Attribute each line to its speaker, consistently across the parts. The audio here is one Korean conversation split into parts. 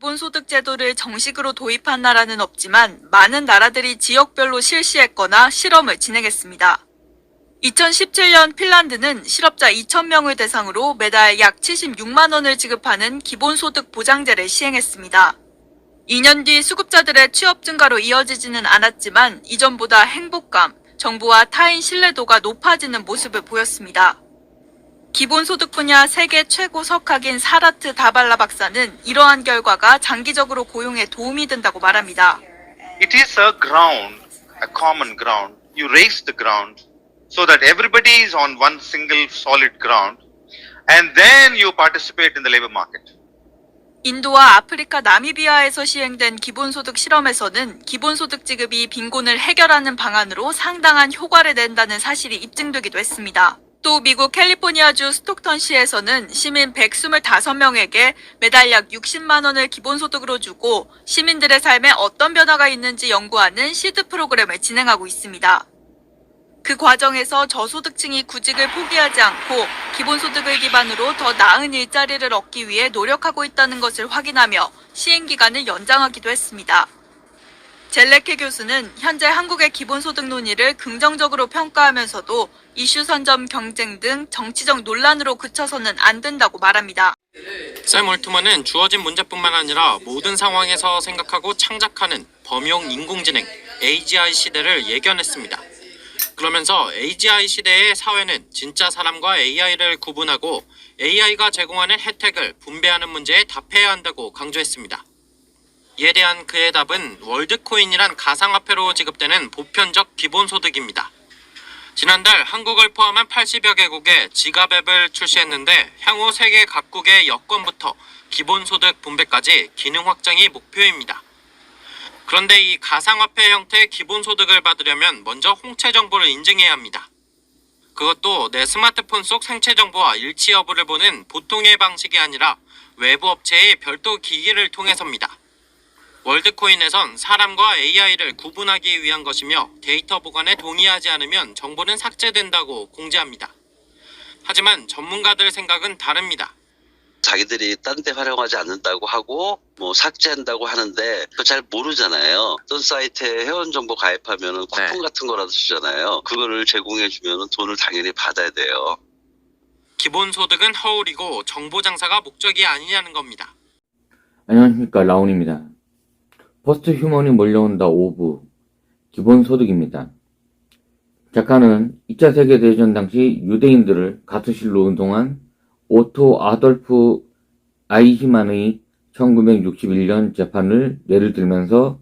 Speaker 1: 기본소득 제도를 정식으로 도입한 나라는 없지만 많은 나라들이 지역별로 실시했거나 실험을 진행했습니다. 2017년 핀란드는 실업자 2,000명을 대상으로 매달 약 76만 원을 지급하는 기본소득 보장제를 시행했습니다. 2년 뒤 수급자들의 취업 증가로 이어지지는 않았지만 이전보다 행복감, 정부와 타인 신뢰도가 높아지는 모습을 보였습니다. 기본소득 분야 세계 최고 석학인 사라트 다발라 박사는 이러한 결과가 장기적으로 고용에 도움이 된다고 말합니다.
Speaker 2: It is a ground, a common ground. You raise the ground so that everybody is on one single solid ground and then you participate in the labor market.
Speaker 1: 인도와 아프리카 나미비아에서 시행된 기본소득 실험에서는 기본소득 지급이 빈곤을 해결하는 방안으로 상당한 효과를 낸다는 사실이 입증되기도 했습니다. 또 미국 캘리포니아주 스톡턴시에서는 시민 125명에게 매달 약 60만 원을 기본소득으로 주고 시민들의 삶에 어떤 변화가 있는지 연구하는 시드 프로그램을 진행하고 있습니다. 그 과정에서 저소득층이 구직을 포기하지 않고 기본소득을 기반으로 더 나은 일자리를 얻기 위해 노력하고 있다는 것을 확인하며 시행 기간을 연장하기도 했습니다. 젤레케 교수는 현재 한국의 기본소득 논의를 긍정적으로 평가하면서도 이슈 선점 경쟁 등 정치적 논란으로 그쳐서는 안 된다고 말합니다.
Speaker 3: 샘 올트먼은 주어진 문제뿐만 아니라 모든 상황에서 생각하고 창작하는 범용 인공지능 AGI 시대를 예견했습니다. 그러면서 AGI 시대의 사회는 진짜 사람과 AI를 구분하고 AI가 제공하는 혜택을 분배하는 문제에 답해야 한다고 강조했습니다. 이에 대한 그의 답은 월드코인이란 가상화폐로 지급되는 보편적 기본소득입니다. 지난달 한국을 포함한 80여 개국에 지갑앱을 출시했는데 향후 세계 각국의 여권부터 기본소득 분배까지 기능 확장이 목표입니다. 그런데 이 가상화폐 형태의 기본소득을 받으려면 먼저 홍채 정보를 인증해야 합니다. 그것도 내 스마트폰 속 생체 정보와 일치 여부를 보는 보통의 방식이 아니라 외부 업체의 별도 기기를 통해서입니다. 월드코인에선 사람과 AI를 구분하기 위한 것이며 데이터 보관에 동의하지 않으면 정보는 삭제된다고 공지합니다. 하지만 전문가들 생각은 다릅니다.
Speaker 4: 자기들이 딴 데 활용하지 않는다고 하고 삭제한다고 하는데 그거 잘 모르잖아요. 어떤 사이트에 회원 정보 가입하면 쿠폰 같은 거라도 주잖아요. 그거를 제공해 주면 돈을 당연히 받아야 돼요.
Speaker 3: 기본소득은 허울이고 정보 장사가 목적이 아니냐는 겁니다.
Speaker 5: 안녕하십니까, 라온입니다. 포스트 휴먼이 몰려온다 5부 기본소득입니다. 작가는 2차 세계대전 당시 유대인들을 가스실로 운송한 오토 아돌프 아이히만의 1961년 재판을 예를 들면서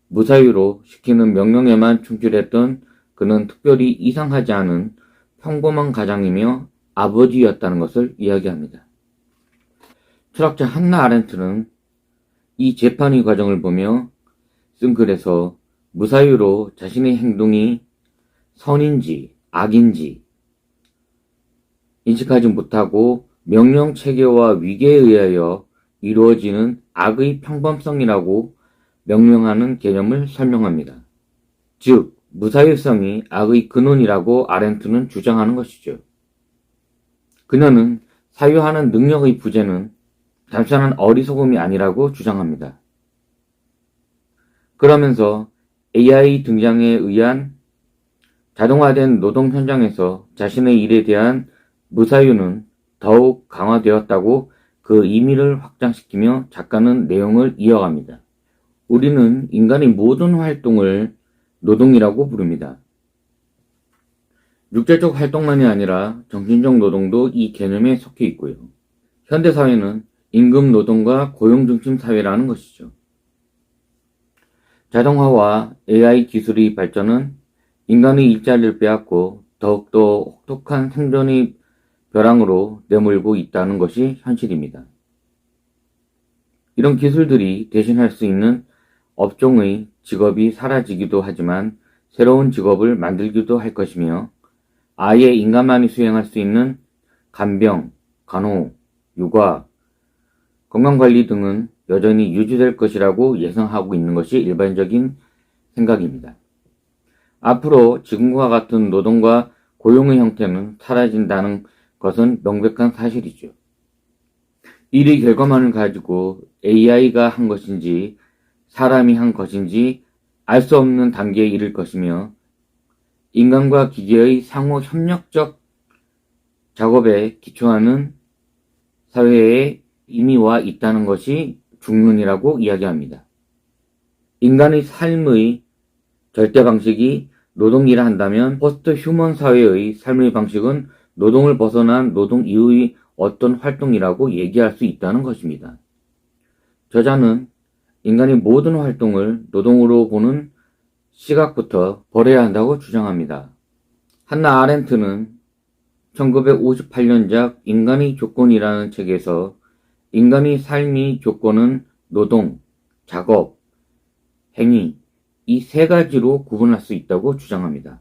Speaker 5: 무사유로 시키는 명령에만 충실했던 그는 특별히 이상하지 않은 평범한 가장이며 아버지였다는 것을 이야기합니다. 철학자 한나 아렌트는 이 재판의 과정을 보며 쓴 글에서 무사유로 자신의 행동이 선인지 악인지 인식하지 못하고 명령 체계와 위계에 의하여 이루어지는 악의 평범성이라고 명명하는 개념을 설명합니다. 즉, 무사유성이 악의 근원이라고 아렌트는 주장하는 것이죠. 그녀는 사유하는 능력의 부재는 단순한 어리석음이 아니라고 주장합니다. 그러면서 AI 등장에 의한 자동화된 노동 현장에서 자신의 일에 대한 무사유는 더욱 강화되었다고 그 의미를 확장시키며 작가는 내용을 이어갑니다. 우리는 인간의 모든 활동을 노동이라고 부릅니다. 육체적 활동만이 아니라 정신적 노동도 이 개념에 속해 있고요. 현대사회는 임금 노동과 고용 중심 사회라는 것이죠. 자동화와 AI 기술의 발전은 인간의 일자리를 빼앗고 더욱더 혹독한 생존의 벼랑으로 내몰고 있다는 것이 현실입니다. 이런 기술들이 대신할 수 있는 업종의 직업이 사라지기도 하지만 새로운 직업을 만들기도 할 것이며 아예 인간만이 수행할 수 있는 간병, 간호, 육아, 건강관리 등은 여전히 유지될 것이라고 예상하고 있는 것이 일반적인 생각입니다. 앞으로 지금과 같은 노동과 고용의 형태는 사라진다는 것은 명백한 사실이죠. 일의 결과만을 가지고 AI가 한 것인지 사람이 한 것인지 알 수 없는 단계에 이를 것이며 인간과 기계의 상호 협력적 작업에 기초하는 사회에 이미 와 있다는 것이 중론이라고 이야기합니다. 인간의 삶의 절대 방식이 노동이라 한다면 포스트 휴먼 사회의 삶의 방식은 노동을 벗어난 노동 이후의 어떤 활동이라고 얘기할 수 있다는 것입니다. 저자는 인간의 모든 활동을 노동으로 보는 시각부터 버려야 한다고 주장합니다. 한나 아렌트는 1958년작 인간의 조건이라는 책에서 인간의 삶의 조건은 노동, 작업, 행위 이 세 가지로 구분할 수 있다고 주장합니다.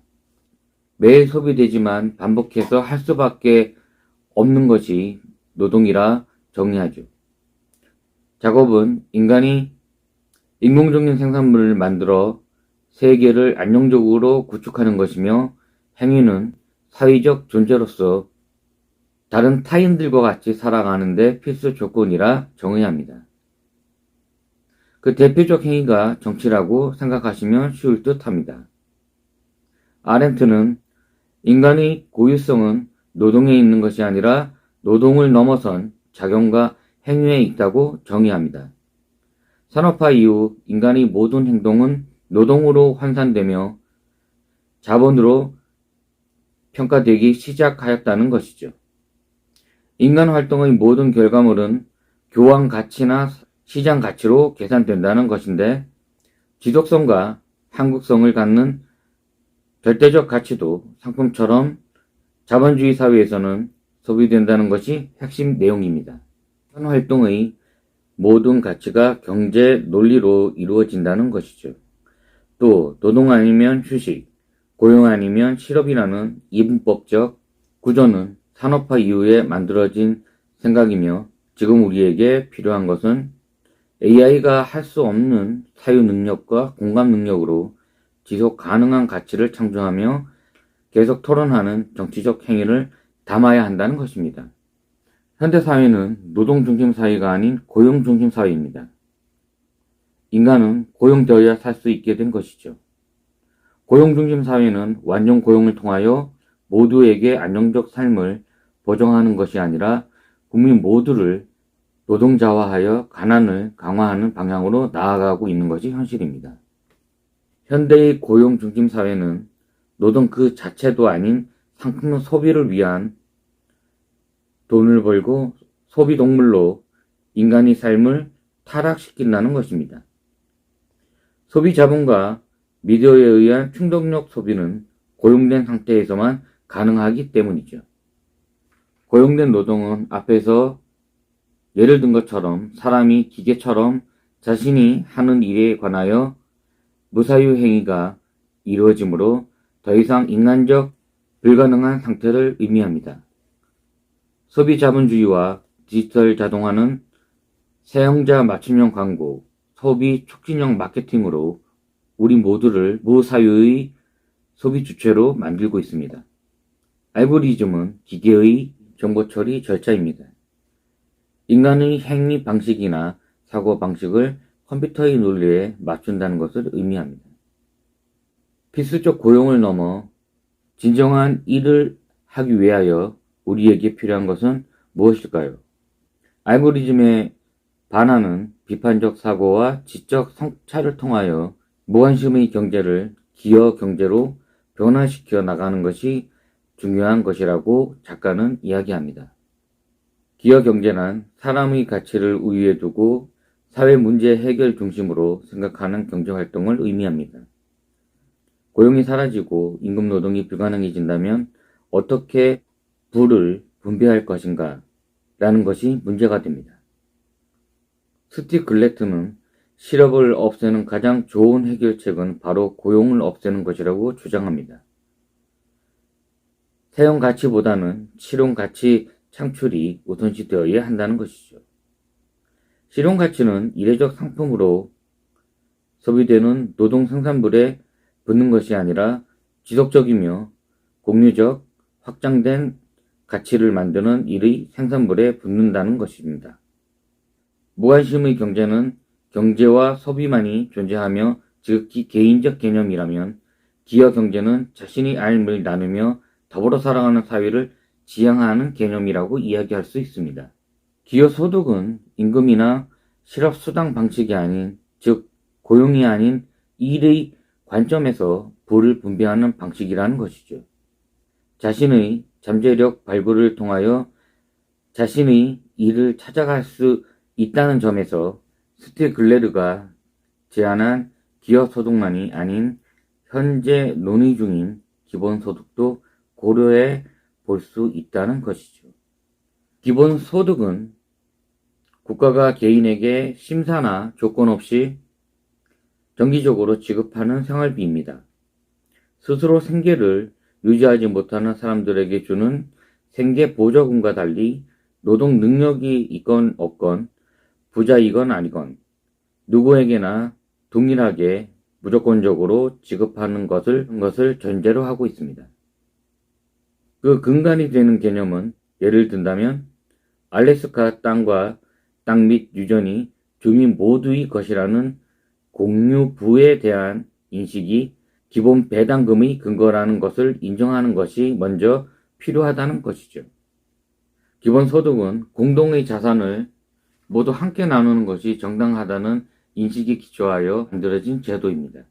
Speaker 5: 매일 소비되지만 반복해서 할 수밖에 없는 것이 노동이라 정의하죠. 작업은 인간이 인공적인 생산물을 만들어 세계를 안정적으로 구축하는 것이며 행위는 사회적 존재로서 다른 타인들과 같이 살아가는 데 필수 조건이라 정의합니다. 그 대표적 행위가 정치라고 생각하시면 쉬울 듯 합니다. 아렌트는 인간의 고유성은 노동에 있는 것이 아니라 노동을 넘어선 작용과 행위에 있다고 정의합니다. 산업화 이후 인간의 모든 행동은 노동으로 환산되며 자본으로 평가되기 시작하였다는 것이죠. 인간 활동의 모든 결과물은 교환 가치나 시장 가치로 계산된다는 것인데 지속성과 한국성을 갖는 절대적 가치도 상품처럼 자본주의 사회에서는 소비된다는 것이 핵심 내용입니다. 현 활동의 모든 가치가 경제 논리로 이루어진다는 것이죠. 또 노동 아니면 휴식, 고용 아니면 실업이라는 이분법적 구조는 산업화 이후에 만들어진 생각이며 지금 우리에게 필요한 것은 AI가 할 수 없는 사유 능력과 공감 능력으로 지속 가능한 가치를 창조하며 계속 토론하는 정치적 행위를 담아야 한다는 것입니다. 현대사회는 노동 중심 사회가 아닌 고용 중심 사회입니다. 인간은 고용되어야 살 수 있게 된 것이죠. 고용 중심 사회는 완전 고용을 통하여 모두에게 안정적 삶을 보장하는 것이 아니라 국민 모두를 노동자화하여 가난을 강화하는 방향으로 나아가고 있는 것이 현실입니다. 현대의 고용 중심 사회는 노동 그 자체도 아닌 상품 소비를 위한 돈을 벌고 소비 동물로 인간의 삶을 타락시킨다는 것입니다. 소비 자본과 미디어에 의한 충동적 소비는 고용된 상태에서만 가능하기 때문이죠. 고용된 노동은 앞에서 예를 든 것처럼 사람이 기계처럼 자신이 하는 일에 관하여 무사유 행위가 이루어지므로 더 이상 인간적 불가능한 상태를 의미합니다. 소비 자본주의와 디지털 자동화는 사용자 맞춤형 광고, 소비 촉진형 마케팅으로 우리 모두를 무사유의 소비 주체로 만들고 있습니다. 알고리즘은 기계의 정보 처리 절차입니다. 인간의 행위 방식이나 사고 방식을 컴퓨터의 논리에 맞춘다는 것을 의미합니다. 필수적 고용을 넘어 진정한 일을 하기 위하여 우리에게 필요한 것은 무엇일까요? 알고리즘에 반하는 비판적 사고와 지적 성찰을 통하여 무관심의 경제를 기여 경제로 변화시켜 나가는 것이 중요한 것이라고 작가는 이야기합니다. 기여 경제란 사람의 가치를 우위에 두고 사회 문제 해결 중심으로 생각하는 경제활동을 의미합니다. 고용이 사라지고 임금 노동이 불가능해진다면 어떻게 부를 분배할 것인가 라는 것이 문제가 됩니다. 스티브 글래트는 실업을 없애는 가장 좋은 해결책은 바로 고용을 없애는 것이라고 주장합니다. 사용 가치보다는 실용 가치 창출이 우선시 되어야 한다는 것이죠. 실용 가치는 이례적 상품으로 소비되는 노동 생산물에 붙는 것이 아니라 지속적이며 공유적 확장된 가치를 만드는 일의 생산물에 붙는다는 것입니다. 무관심의 경제는 경제와 소비만이 존재하며 지극히 개인적 개념이라면 기여 경제는 자신의 삶을 나누며 더불어 살아가는 사회를 지향하는 개념이라고 이야기할 수 있습니다. 기여 소득은 임금이나 실업수당 방식이 아닌, 즉 고용이 아닌 일의 관점에서 부를 분배하는 방식이라는 것이죠. 자신의 잠재력 발굴을 통하여 자신의 일을 찾아갈 수 있다는 점에서 스티글레르가 제안한 기여소득만이 아닌 현재 논의 중인 기본소득도 고려해 볼 수 있다는 것이죠. 기본소득은 국가가 개인에게 심사나 조건 없이 정기적으로 지급하는 생활비입니다. 스스로 생계를 유지하지 못하는 사람들에게 주는 생계보조금과 달리 노동 능력이 있건 없건 부자이건 아니건 누구에게나 동일하게 무조건적으로 지급하는 것을 전제로 하고 있습니다. 그 근간이 되는 개념은 예를 든다면 알래스카 땅과 땅 및 유전이 주민 모두의 것이라는 공유부에 대한 인식이 기본 배당금의 근거라는 것을 인정하는 것이 먼저 필요하다는 것이죠. 기본소득은 공동의 자산을 모두 함께 나누는 것이 정당하다는 인식에 기초하여 만들어진 제도입니다.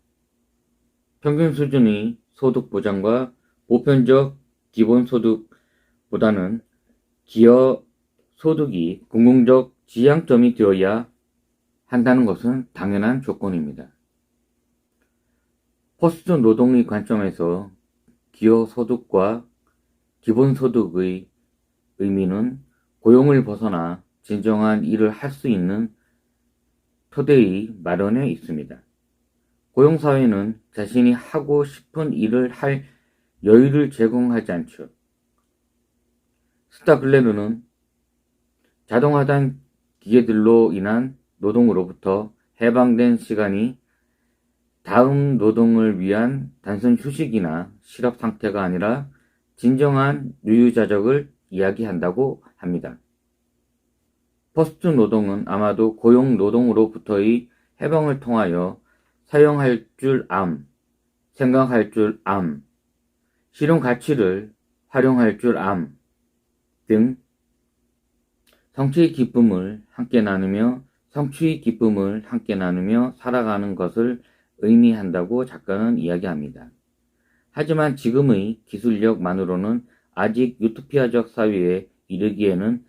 Speaker 5: 평균 수준의 소득 보장과 보편적 기본소득보다는 기여 소득이 공공적 지향점이 되어야 한다는 것은 당연한 조건입니다. 포스트 노동의 관점에서 기여소득과 기본소득의 의미는 고용을 벗어나 진정한 일을 할 수 있는 토대의 마련에 있습니다. 고용사회는 자신이 하고 싶은 일을 할 여유를 제공하지 않죠. 스타글레르는 자동화된 기계들로 인한 노동으로부터 해방된 시간이 다음 노동을 위한 단순 휴식이나 실업 상태가 아니라 진정한 유유자적을 이야기한다고 합니다. 포스트 노동은 아마도 고용 노동으로부터의 해방을 통하여 사용할 줄 생각할 줄 실용 가치를 활용할 줄 등 성취의 기쁨을 함께 나누며 살아가는 것을 의미한다고 작가는 이야기합니다. 하지만 지금의 기술력만으로는 아직 유토피아적 사회에 이르기에는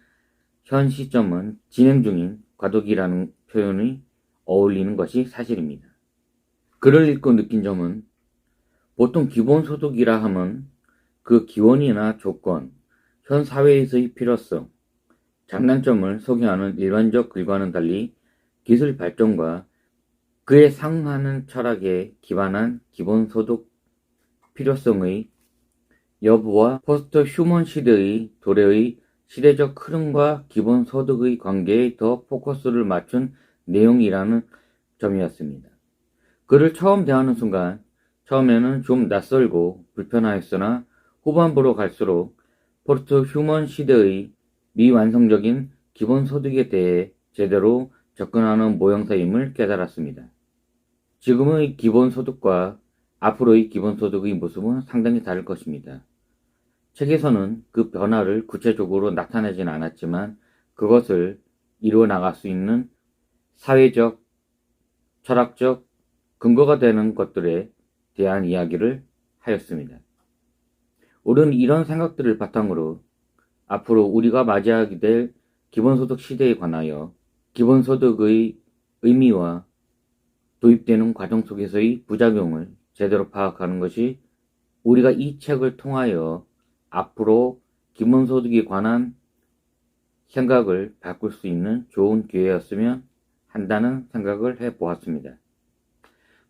Speaker 5: 현 시점은 진행 중인 과도기라는 표현이 어울리는 것이 사실입니다. 글을 읽고 느낀 점은 보통 기본소득이라 함은 그 기원이나 조건, 현 사회에서의 필요성, 장단점을 소개하는 일반적 글과는 달리 기술 발전과 그에 상응하는 철학에 기반한 기본소득 필요성의 여부와 포스트 휴먼 시대의 도래의 시대적 흐름과 기본소득의 관계에 더 포커스를 맞춘 내용이라는 점이었습니다. 그를 처음 대하는 순간 처음에는 좀 낯설고 불편하였으나 후반부로 갈수록 포스트 휴먼 시대의 미완성적인 기본소득에 대해 제대로 접근하는 모형사임을 깨달았습니다. 지금의 기본소득과 앞으로의 기본소득의 모습은 상당히 다를 것입니다. 책에서는 그 변화를 구체적으로 나타내진 않았지만 그것을 이루어 나갈 수 있는 사회적, 철학적 근거가 되는 것들에 대한 이야기를 하였습니다. 우리는 이런 생각들을 바탕으로 앞으로 우리가 맞이하게 될 기본소득 시대에 관하여 기본소득의 의미와 도입되는 과정 속에서의 부작용을 제대로 파악하는 것이 우리가 이 책을 통하여 앞으로 기본소득에 관한 생각을 바꿀 수 있는 좋은 기회였으면 한다는 생각을 해보았습니다.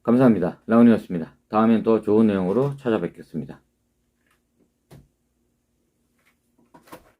Speaker 5: 감사합니다. 라온이었습니다. 다음엔 더 좋은 내용으로 찾아뵙겠습니다.